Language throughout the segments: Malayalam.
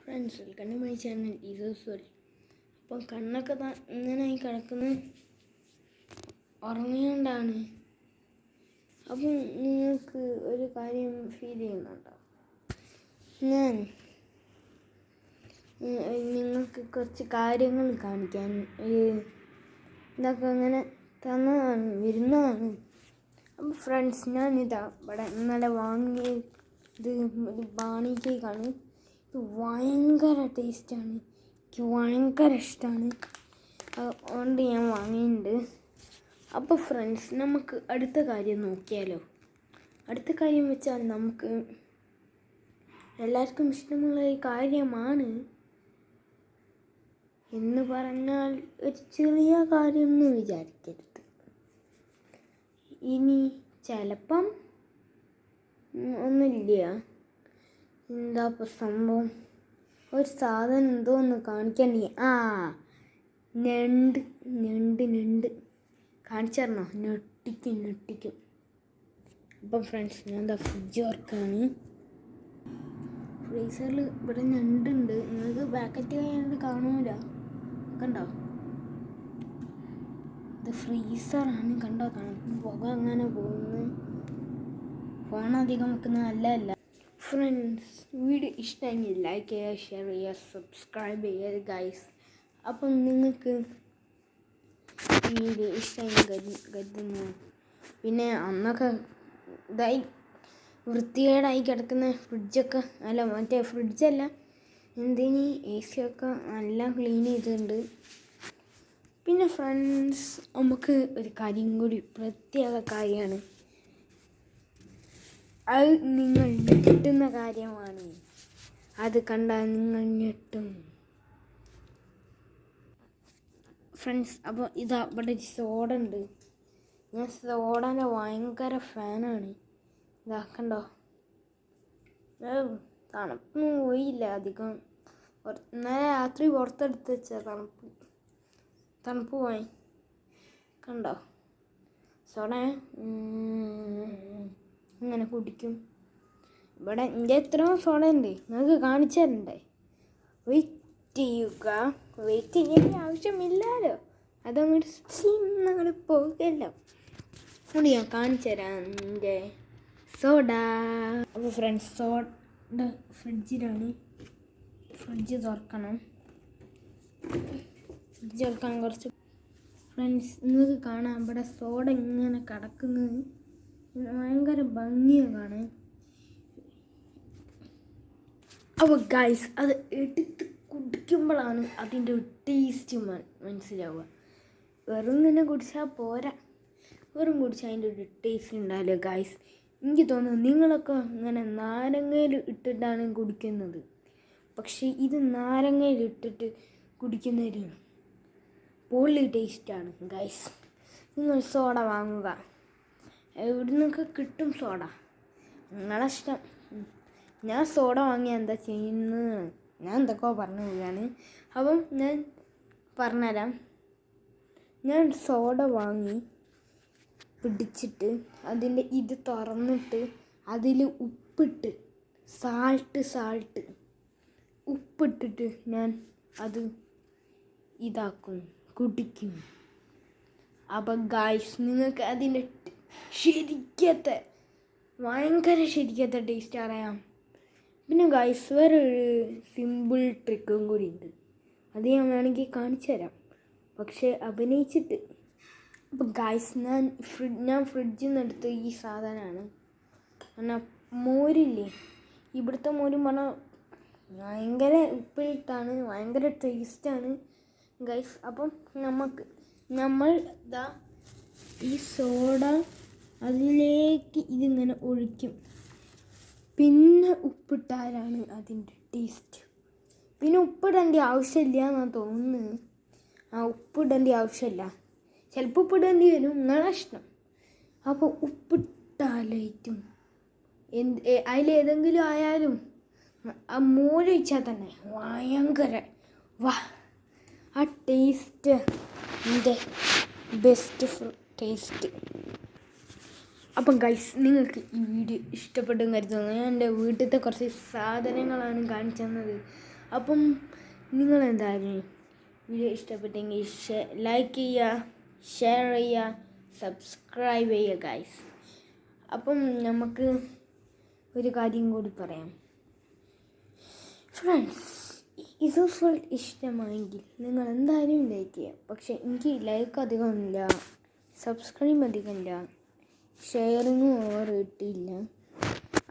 Friends, welcome to my channel ഈസോൽ. അപ്പം കണ്ണൊക്കെ ഇങ്ങനെയായി കിടക്കുന്ന ഉറങ്ങിയോണ്ടാണ്. അപ്പം നിങ്ങൾക്ക് ഒരു കാര്യം ഫീൽ ചെയ്യുന്നുണ്ടോ? ഞാൻ നിങ്ങൾക്ക് കുറച്ച് കാര്യങ്ങൾ കാണിക്കാൻ ഇതൊക്കെ അങ്ങനെ വരുന്നതാണ്. അപ്പം ഫ്രണ്ട്സ്, ഞാനിതാ ഇവിടെ ഇന്നലെ വാങ്ങിയത് ഒരു ബാണി കേക്കാണ്. ഇത് ഭയങ്കര ടേസ്റ്റാണ്, എനിക്ക് ഭയങ്കര ഇഷ്ടമാണ്. അതുകൊണ്ട് ഞാൻ വാങ്ങിയിട്ടുണ്ട്. അപ്പോൾ ഫ്രണ്ട്സ്, നമുക്ക് അടുത്ത കാര്യം നോക്കിയാലോ. അടുത്ത കാര്യം വെച്ചാൽ നമുക്ക് എല്ലാവർക്കും ഇഷ്ടമുള്ള ഒരു കാര്യമാണ്. എന്ന് പറഞ്ഞാൽ ഒരു ചെറിയ കാര്യം എന്ന് വിചാരിക്കരുത്. ഇനി ചിലപ്പം ഒന്നുമില്ല. എന്താ ഇപ്പോൾ സംഭവം? ഒരു സാധനം എന്തോ ഒന്ന് കാണിക്കണ്ടേ? ഞണ്ട് കാണിച്ചു തരണോ? ഞെട്ടിക്കും. അപ്പം ഫ്രണ്ട്സ്, ഞാൻ എന്താ ഫ്രിഡ്ജ് വർക്കാണ്. ഫ്രീസറിൽ ഇവിടെ ഞണ്ടുണ്ട്. നിങ്ങൾക്ക് പാക്കറ്റ് കഴിഞ്ഞിട്ട് കാണൂല. കണ്ടോ? ഇത് ഫ്രീസറാണ്. കണ്ടോ? പുക അങ്ങനെ പോകുന്നു. ഫോണധികം വെക്കുന്നത് നല്ലതല്ല. ഫ്രണ്ട്സ്, വീഡിയോ ഇഷ്ടമെങ്കിൽ ലൈക്ക് ചെയ്യുക, ഷെയർ ചെയ്യുക, സബ്സ്ക്രൈബ് ചെയ്യുക ഗൈസ്. അപ്പം നിങ്ങൾക്ക് വീഡിയോ ഇഷ്ടമായി കരുതുന്നു. പിന്നെ അന്നൊക്കെ ഇതായി വൃത്തികേടായി കിടക്കുന്ന ഫ്രിഡ്ജൊക്കെ, മറ്റേ ഫ്രിഡ്ജല്ല, എന്തിന് AC ഒക്കെ നല്ല ക്ലീൻ ചെയ്തിട്ടുണ്ട്. പിന്നെ ഫ്രണ്ട്സ്, നമുക്ക് ഒരു കാര്യം കൂടി, പ്രത്യേക കാര്യമാണ്. അത് നിങ്ങൾ ഞെട്ടുന്ന കാര്യമാണ്. അത് കണ്ടാൽ നിങ്ങൾ ഞെട്ടും ഫ്രണ്ട്സ്. അപ്പോൾ ഇതാ ഇവിടെ ഒരു സോഡ ഉണ്ട്. ഞാൻ സോഡൻ്റെ ഭയങ്കര ഫാനാണ്. ഇതാ കണ്ടോ? തണുപ്പൊന്നും പോയില്ല അധികം. ഇന്നലെ രാത്രി പുറത്തെടുത്ത് വെച്ചാൽ തണുപ്പ് പോയി. കണ്ടോ? സോഡ ഇങ്ങനെ കുടിക്കും. ഇവിടെ എൻ്റെ എത്രയോ സോഡ ഉണ്ട്, നിങ്ങൾക്ക് കാണിച്ചു തരണ്ടേ? വെയിറ്റ് ചെയ്യേണ്ട ആവശ്യമില്ലല്ലോ. അതങ്ങോട്ട് പോകല്ലോ. അതുകൊണ്ട് ഞാൻ കാണിച്ചു തരാം എൻ്റെ സോഡ. അപ്പോൾ ഫ്രണ്ട്സ്, സോഡ ഫ്രിഡ്ജിലാണ്. ഫ്രിഡ്ജ് തുറക്കാൻ കുറച്ച് ഫ്രണ്ട്സ്, നിങ്ങൾക്ക് കാണാം ഇവിടെ സോഡ ഇങ്ങനെ കിടക്കുന്നത്. ഭയങ്കര ഭംഗിയാണ് കാണാൻ. അപ്പോൾ ഗൈസ്, അത് എടുത്ത് കുടിക്കുമ്പോഴാണ് അതിൻ്റെ ടേസ്റ്റ് മനസ്സിലാവുക. വെറും ഇങ്ങനെ കുടിച്ചാൽ പോരാ, വെറും കുടിച്ചാൽ അതിൻ്റെ ഒരു ടേസ്റ്റ് ഉണ്ടാവില്ല ഗൈസ്. എനിക്ക് തോന്നുന്നു നിങ്ങളൊക്കെ ഇങ്ങനെ നാരങ്ങയിൽ ഇട്ടിട്ടാണ് കുടിക്കുന്നത്. പക്ഷേ ഇത് നാരങ്ങയിൽ ഇട്ടിട്ട് കുടിക്കുന്നൊരു പൊള്ളി ടേസ്റ്റാണ് ഗൈസ്. നിങ്ങൾ സോഡ വാങ്ങുക. എവിടെ നിന്നൊക്കെ കിട്ടും സോഡ, നിങ്ങളെ ഇഷ്ടം. ഞാൻ സോഡ വാങ്ങിയാൽ എന്താ ചെയ്യുന്നത്? ഞാൻ എന്തൊക്കെയോ പറഞ്ഞു പോവുകയാണ്. അപ്പം ഞാൻ പറഞ്ഞുതരാം. ഞാൻ സോഡ വാങ്ങി പിടിച്ചിട്ട് അതിൻ്റെ ഇത് തുറന്നിട്ട് അതിൽ ഉപ്പിട്ട് സാൾട്ട് ഉപ്പിട്ടിട്ട് ഞാൻ അത് ഇതാക്കും, കുടിക്കും. അപ്പം ഗായ്സ്, നിങ്ങൾക്ക് അതിൻ്റെ ഭയങ്കര ശരിക്കത്തെ ടേസ്റ്റ് അറിയാം. പിന്നെ ഗായ്സ്, വേറൊരു സിമ്പിൾ ട്രിക്കും കൂടി ഉണ്ട്. അത് ഞാൻ വേണമെങ്കിൽ കാണിച്ചു തരാം, പക്ഷേ അഭിനയിച്ചിട്ട്. അപ്പം ഗായ്സ്, ഞാൻ ഫ്രിഡ്ജിൽ നിന്ന് എടുത്ത ഈ സാധനമാണ്. എന്നാൽ മോരില്ലേ, ഇവിടുത്തെ മോരും പറഞ്ഞാൽ ഭയങ്കര ഉപ്പിലിട്ടാണ്, ഭയങ്കര ടേസ്റ്റാണ് ഗൈസ്. അപ്പം നമ്മൾ ഇതാ ഈ സോഡ അതിലേക്ക് ഇതിങ്ങനെ ഒഴിക്കും. പിന്നെ ഉപ്പിട്ടാലാണ് അതിൻ്റെ ടേസ്റ്റ്. പിന്നെ ഉപ്പിടേണ്ട ആവശ്യമില്ല എന്നാണ് തോന്നുന്നത്. ഉപ്പിടേണ്ട ആവശ്യമില്ല, ചിലപ്പോൾ ഉപ്പിടേണ്ടി വരും, നിങ്ങളെ ഇഷ്ടം. അപ്പോൾ ഉപ്പിട്ടാലേറ്റും അതിലേതെങ്കിലും ആയാലും ആ മോരൊഴിച്ചാൽ തന്നെ ഭയങ്കര ആ ടേസ്റ്റ്, എൻ്റെ ബെസ്റ്റ് ടേസ്റ്റ്. അപ്പം ഗൈസ്, നിങ്ങൾക്ക് ഈ വീഡിയോ ഇഷ്ടപ്പെടും കരുതുന്നു. ഞാൻ എൻ്റെ വീട്ടിലത്തെ കുറച്ച് സാധനങ്ങളാണ് കാണിച്ചു തന്നത്. അപ്പം നിങ്ങളെന്തായാലും വീഡിയോ ഇഷ്ടപ്പെട്ടെങ്കിൽ ലൈക്ക് ചെയ്യുക, ഷെയർ ചെയ്യുക, സബ്സ്ക്രൈബ് ചെയ്യുക ഗൈസ്. അപ്പം നമുക്ക് ഒരു കാര്യം കൂടി പറയാം ഫ്രണ്ട്സ്. ഇസോസ് ഇഷ്ടമായെങ്കിൽ നിങ്ങൾ എന്തായാലും ലൈക്ക് ചെയ്യാം. പക്ഷെ എനിക്ക് ലൈക്ക് അധികമില്ല, സബ്സ്ക്രൈബ് അധികമില്ല, ഷെയറിങ്ങും ഓവർ കിട്ടിയില്ല.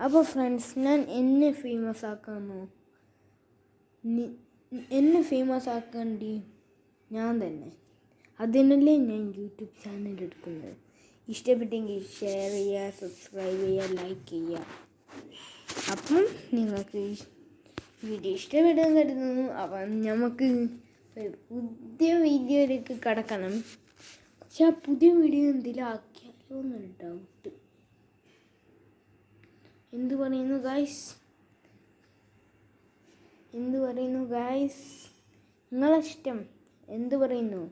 അപ്പോൾ ഫ്രണ്ട്സ്, ഞാൻ എന്നെ ഫേമസ് ആക്കാമോ? എന്നെ ഫേമസ് ആക്കേണ്ടി ഞാൻ തന്നെ. അതിനല്ലേ ഞാൻ യൂട്യൂബ് ചാനൽ എടുക്കുന്നത്. ഇഷ്ടപ്പെട്ടെങ്കിൽ ഷെയർ ചെയ്യുക, സബ്സ്ക്രൈബ് ചെയ്യുക, ലൈക്ക് ചെയ്യുക. അപ്പം നിങ്ങൾക്ക് വീഡിയോ ഇഷ്ടപ്പെടുമെന്ന് കരുതുന്നു. അപ്പം നമുക്ക് ഒരു പുതിയ വീഡിയോയിലേക്ക് കടക്കണം. പക്ഷെ ആ പുതിയ വീഡിയോ എന്തെങ്കിലും ആക്കിയാലോ എന്നൊരു ഡൗട്ട്. എന്ത് പറയുന്നു ഗായ്സ്? നിങ്ങളിഷ്ടം എന്ത് പറയുന്നു?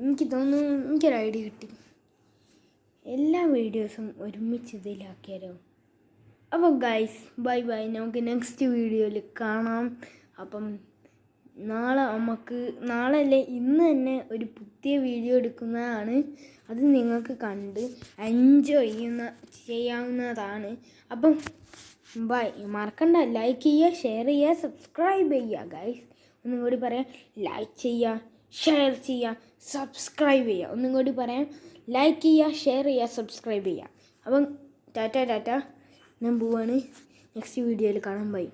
എനിക്ക് തോന്നുന്നു എനിക്കൊരു ഐഡിയ കിട്ടി. എല്ലാ വീഡിയോസും ഒരുമിച്ച് ഇതിലാക്കിയാലോ? അപ്പോൾ ഗൈസ്, ബൈ. നമുക്ക് നെക്സ്റ്റ് വീഡിയോയിൽ കാണാം. അപ്പം നാളെ ഇന്ന് തന്നെ ഒരു പുതിയ വീഡിയോ എടുക്കുന്നതാണ്. അത് നിങ്ങൾക്ക് കണ്ട് എൻജോയ് ചെയ്യാവുന്നതാണ്. അപ്പം ബൈ. മറക്കണ്ട, ലൈക്ക് ചെയ്യുക, ഷെയർ ചെയ്യുക, സബ്സ്ക്രൈബ് ചെയ്യുക ഗൈസ്. ഒന്നും കൂടി പറയാം, ലൈക്ക് ചെയ്യുക, ഷെയർ ചെയ്യുക, സബ്സ്ക്രൈബ് ചെയ്യുക. ഒന്നും കൂടി പറയാം, ലൈക്ക് ചെയ്യുക, ഷെയർ ചെയ്യുക, സബ്സ്ക്രൈബ് ചെയ്യുക. അപ്പം ടാറ്റ. ഞാൻ പോവാണ്. നെക്സ്റ്റ് വീഡിയോയിൽ കാണാം. ബൈ.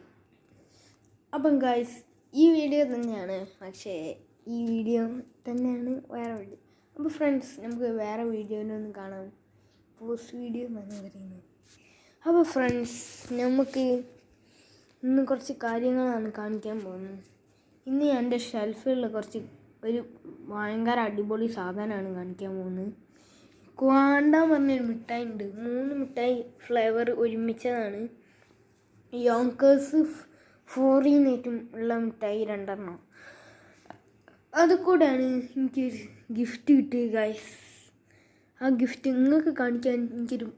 അപ്പം ഗൈസ്, ഈ വീഡിയോ തന്നെയാണ്, പക്ഷേ ഈ വീഡിയോ തന്നെയാണ് വേറെ വീഡിയോ. അപ്പോൾ ഫ്രണ്ട്സ്, നമുക്ക് വേറെ വീഡിയോയിലൊന്നും കാണാം. പോസ്റ്റ് വീഡിയോ എന്നാണ് പറയുന്നത്. അപ്പോൾ ഫ്രണ്ട്സ്, നമുക്ക് ഇന്ന് കുറച്ച് കാര്യങ്ങളാണ് കാണിക്കാൻ പോകുന്നത്. ഇന്ന് എൻ്റെ ഷെൽഫിലുള്ള ഒരു ഭയങ്കര അടിപൊളി സാധനമാണ് കാണിക്കാൻ പോകുന്നത്. ക്വാണ്ട പറഞ്ഞൊരു മിഠായി ഉണ്ട്. 3 മിഠായി ഫ്ലേവർ ഒരുമിച്ചതാണ്. യോങ്കേഴ്സ്, ഫോറിനായിട്ടും ഉള്ള മിഠായി 2 എണ്ണം. അത് കൂടെയാണ് എനിക്കൊരു ഗിഫ്റ്റ് കിട്ടിയത് ഗൈസ്. ആ ഗിഫ്റ്റ് നിങ്ങൾക്ക് കാണിക്കാൻ എനിക്കൊരു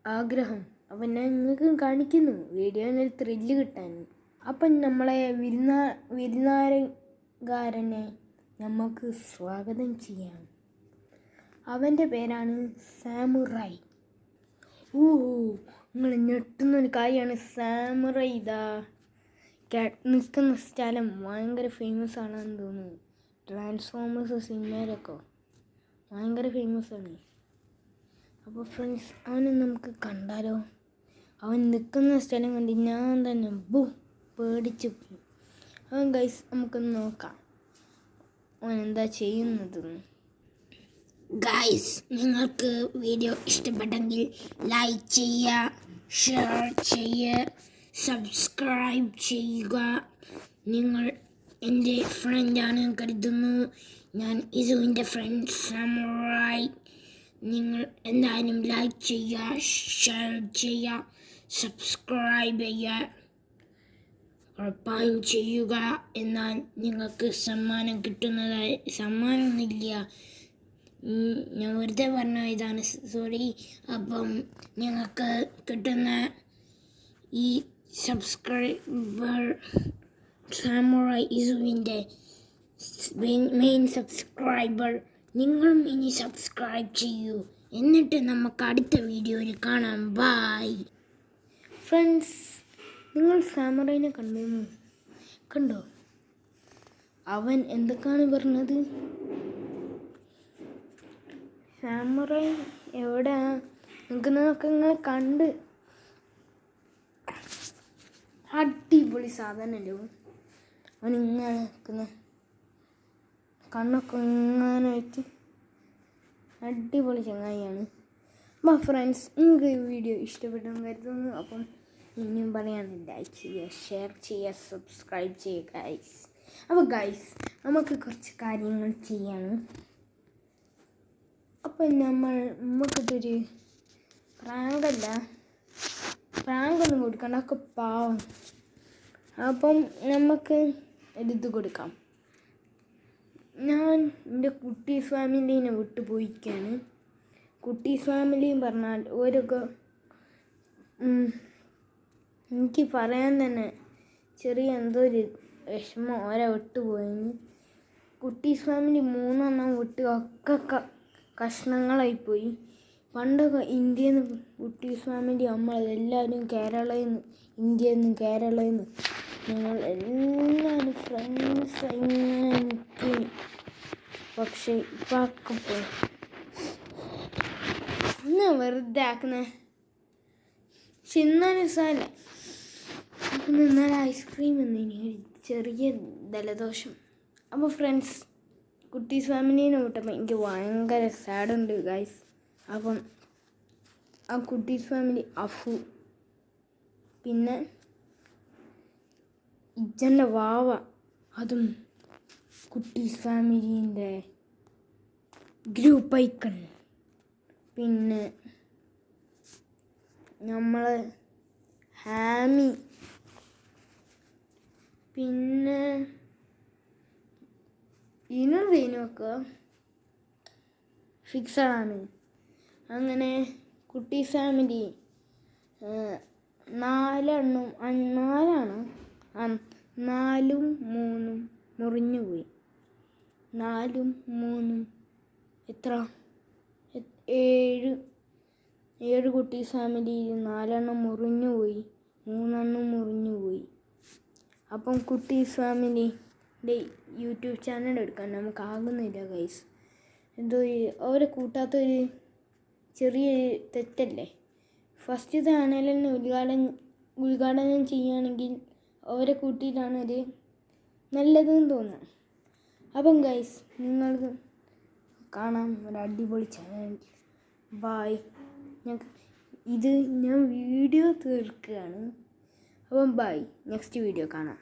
ആഗ്രഹം. അപ്പം ഞാൻ നിങ്ങൾക്ക് കാണിക്കുന്നു, വീഡിയോനൊരു ത്രില്ല് കിട്ടാൻ. അപ്പം നമ്മളെ വിരുന്നുകാരനെ നമുക്ക് സ്വാഗതം ചെയ്യാം. അവൻ്റെ പേരാണ് സാമുറായി. നിങ്ങൾ ഞെട്ടുന്നൊരു കാര്യമാണ്. സാമുറായി ഇതാ നിൽക്കുന്ന സ്ഥലം ഭയങ്കര ഫേമസ് ആണെന്ന് തോന്നുന്നു. ട്രാൻസ്ഫോമേഴ്സ് സിനിമയിലൊക്കെ ഭയങ്കര ഫേമസ് ആണ്. അപ്പോൾ ഫ്രണ്ട്സ്, അവനെ നമുക്ക് കണ്ടാലോ? അവൻ നിൽക്കുന്ന സ്ഥലം കണ്ട് ഞാൻ തന്നെ പേടിച്ച് പോയി. അവൻ ഗൈസ്, നമുക്കൊന്ന് നോക്കാം അവൻ എന്താ ചെയ്യുന്നതെന്ന്. ഗൈസ്, നിങ്ങൾക്ക് വീഡിയോ ഇഷ്ടപ്പെട്ടെങ്കിൽ ലൈക്ക് ചെയ്യുക, ഷെയർ ചെയ്യുക, സബ്സ്ക്രൈബ് ചെയ്യുക. നിങ്ങൾ എൻ്റെ ഫ്രണ്ടാണ് കരുതുന്നു. ഞാൻ ഇസുവിൻ്റെ ഫ്രണ്ട് സാമുറായി. നിങ്ങൾ എന്തായാലും ലൈക്ക് ചെയ്യുക, ഷെയർ ചെയ്യുക, സബ്സ്ക്രൈബ് ചെയ്യുക, ഉറപ്പായും ചെയ്യുക. എന്നാൽ നിങ്ങൾക്ക് സമ്മാനം കിട്ടുന്നതായി. സമ്മാനമൊന്നുമില്ല, ഞാൻ വെറുതെ പറഞ്ഞ ഇതാണ്, സോറി. അപ്പം ഞങ്ങൾക്ക് കിട്ടുന്ന ഈ സബ്സ്ക്രൈബർ സാമുറായി ഇസുവിൻ്റെ മെയിൻ സബ്സ്ക്രൈബർ, നിങ്ങളും ഇനി സബ്സ്ക്രൈബ് ചെയ്യൂ. എന്നിട്ട് നമുക്ക് അടുത്ത വീഡിയോയിൽ കാണാം. Bye friends. നിങ്ങൾ സാമുറായിനെ കണ്ടോ? അവൻ എന്തൊക്കെയാണ് പറഞ്ഞത്? സാമുറായി എവിടെ നിൽക്കുന്നതൊക്കെ ഇങ്ങനെ കണ്ട് അടിപൊളി സാധനമല്ലോ. അവൻ ഇങ്ങനെ നിൽക്കുന്ന കണ്ണൊക്കെ ഇങ്ങനെ വെച്ച് അടിപൊളി ചങ്ങായിയാണ്. അപ്പോൾ ഫ്രണ്ട്സ്, നിങ്ങൾക്ക് ഈ വീഡിയോ ഇഷ്ടപ്പെട്ടെന്ന് കരുതുന്നു. അപ്പം ഇനിയും പറയാണ്, ലൈക്ക് ചെയ്യുക, ഷെയർ ചെയ്യുക, സബ്സ്ക്രൈബ് ചെയ്യുക ഗൈസ്. അപ്പോൾ ഗൈസ്, നമുക്ക് കുറച്ച് കാര്യങ്ങൾ ചെയ്യാണ്. അപ്പം നമുക്കിതൊരു പ്രാങ്കൊന്നും കൊടുക്കണ്ട, ഒക്കെ പാവം. അപ്പം നമുക്ക് ഇത് കൊടുക്കാം. ഞാൻ എൻ്റെ കുട്ടീസ് ഫാമിലീനെ വിട്ടു പോയിക്കാണ്. കുട്ടീസ് ഫാമിലിയും പറഞ്ഞാൽ ഓരൊക്കെ എനിക്ക് പറയാൻ തന്നെ ചെറിയ എന്തോ ഒരു വിഷമം ഓരോ വിട്ടുപോയിന്. കുട്ടീസ് ഫാമിലി 3 എണ്ണം വിട്ട് ഒക്കെ കഷ്ണങ്ങളായിപ്പോയി. പണ്ടൊക്കെ ഇന്ത്യയിൽ നിന്ന് കുട്ടീസ് ഫാമിലി നമ്മളെല്ലാവരും കേരളയിൽ നിന്ന്, ഇന്ത്യയിൽ നിന്ന്, കേരളയിൽ നിന്ന് ഞങ്ങൾ എല്ലാവരും ഫ്രണ്ട്സ് ഇങ്ങനെ നിൽക്കും. പക്ഷേ ഇപ്പം ഒക്കെ പോയി. ഒന്ന് വെറുതെ ആക്കുന്നേ. പക്ഷെ ഇന്നാലും സാരമില്ല. അപ്പം ഇന്നലെ ഐസ്ക്രീം എന്നതിന് ഒരു ചെറിയ ജലദോഷം. അപ്പോൾ ഫ്രണ്ട്സ്, കുട്ടീസ് ഫാമിലീനെ വിട്ടപ്പോൾ എനിക്ക് ഭയങ്കര സാഡുണ്ട് ഗൈസ്. അപ്പം ആ കുട്ടീസ് ഫാമിലി അഫു, പിന്നെ ഇജ്ജൻ്റെ വാവ, അതും കുട്ടീസ് ഫാമിലീൻ്റെ ഗ്രൂപ്പ് ഐക്കൺ, പിന്നെ നമ്മൾ ഹാമി, പിന്നെ റീനൊക്കെ ഫിക്സഡാണ്. അങ്ങനെ കുട്ടീസ് ഫാമിലി 4 4ഉം 3ഉം മുറിഞ്ഞു പോയി. 4ഉം 3ഉം എത്ര 7 കുട്ടീസ് ഫാമിലിയിൽ 4 എണ്ണം മുറിഞ്ഞു പോയി, 3 എണ്ണം മുറിഞ്ഞു പോയി. അപ്പം കുട്ടീസ് ഫാമിലിയുടെ യൂട്യൂബ് ചാനൽ എടുക്കാൻ നമുക്കാകുന്നില്ല ഗൈസ്. എന്തോ അവരെ കൂട്ടാത്തൊരു ചെറിയ തെറ്റല്ലേ. ഫസ്റ്റ് ചാനലിന് ഉദ്ഘാടനം ചെയ്യുകയാണെങ്കിൽ അവരെ കൂട്ടിയിട്ടാണ് ഒരു നല്ലതെന്ന് തോന്നുന്നു. അപ്പം ഗൈസ്, നിങ്ങൾക്ക് കാണാം ഒരു അടിപൊളി ചാനൽ. ബായ്. ഞാൻ വീഡിയോ തീർക്കുകയാണ്. അപ്പം ബൈ, നെക്സ്റ്റ് വീഡിയോ കാണാം.